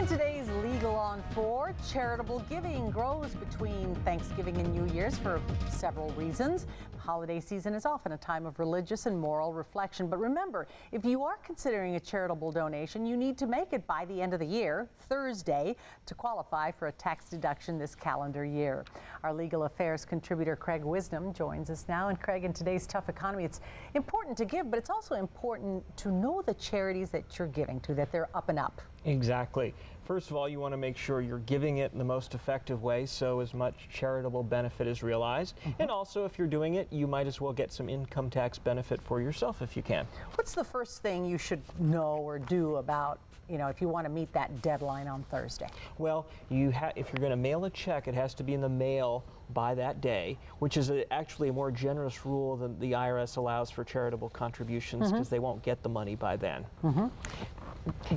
Today's Legal on 4, charitable giving grows between Thanksgiving and New Year's for several reasons. The holiday season is often a time of religious and moral reflection. But remember, if you are considering a charitable donation, you need to make it by the end of the year, Thursday, to qualify for a tax deduction this calendar year. Our legal affairs contributor Craig Wisdom joins us now. And Craig, in today's tough economy, it's important to give, but it's also important to know the charities that you're giving to, that they're up and up. Exactly. First of all, you want to make sure you're giving it in the most effective way so as much charitable benefit is realized. And also, if you're doing it, you might as well get some income tax benefit for yourself if you can. What's the first thing you should know or do about, if you want to meet that deadline on Thursday? Well, if you're going to mail a check, it has to be in the mail by that day, which is actually a more generous rule than the IRS allows for charitable contributions because they won't get the money by then.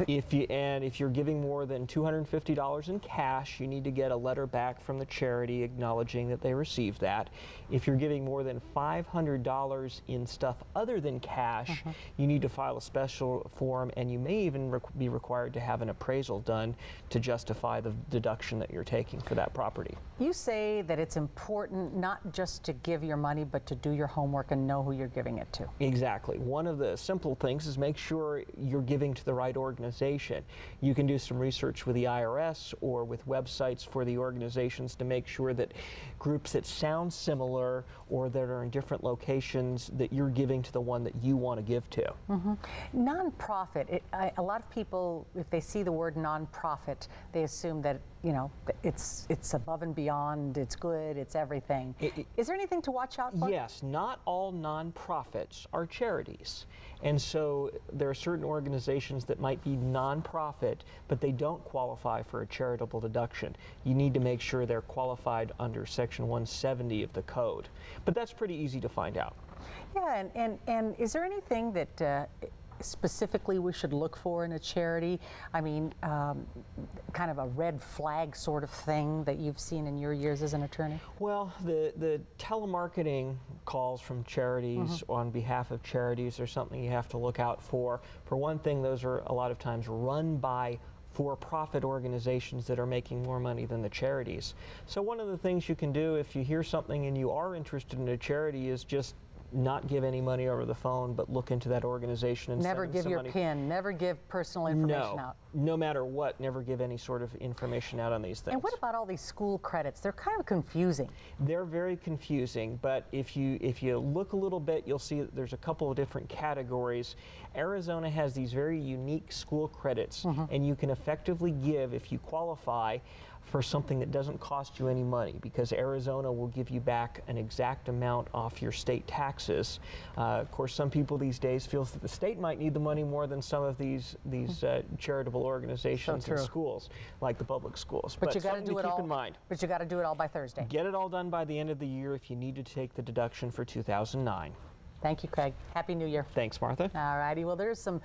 If you're giving more than $250 in cash, you need to get a letter back from the charity acknowledging that they received that. If you're giving more than $500 in stuff other than cash, you need to file a special form, and you may even be required to have an appraisal done to justify the deduction that you're taking for that property. You say that it's important not just to give your money, but to do your homework and know who you're giving it to. Exactly. One of the simple things is make sure you're giving to the right organization. You can do some research with the IRS or with websites for the organizations to make sure that groups that sound similar or that are in different locations, that you're giving to the one that you want to give to. Nonprofit, a lot of people, if they see the word nonprofit, they assume that it's above and beyond, it's good, it's everything. Is there anything to watch out for? Yes, not all nonprofits are charities. And so there are certain organizations that might be nonprofit, but they don't qualify for a charitable deduction. You need to make sure they're qualified under Section 170 of the code. But that's pretty easy to find out. Yeah, and is there anything that specifically we should look for in a charity? I mean, kind of a red flag sort of thing that you've seen in your years as an attorney? Well, the telemarketing calls from charities on behalf of charities are something you have to look out for. For one thing, those are a lot of times run by for-profit organizations that are making more money than the charities. So one of the things you can do if you hear something and you are interested in a charity is just not give any money over the phone, but look into that organization and never give your PIN, never give personal information out. No matter what, never give any sort of information out on these things. And what about all these school credits? They're kind of confusing. They're very confusing, but if you look a little bit, you'll see that there's a couple of different categories. Arizona has these very unique school credits, and you can effectively give, if you qualify, for something that doesn't cost you any money, because Arizona will give you back an exact amount off your state taxes. Of course, some people these days feel that the state might need the money more than some of these charitable organizations and schools, like the public schools. But you got to do it all. Keep in mind. But you got to do it all by Thursday. Get it all done by the end of the year if you need to take the deduction for 2009. Thank you, Craig. Happy New Year. Thanks, Martha. All righty. Well, there's some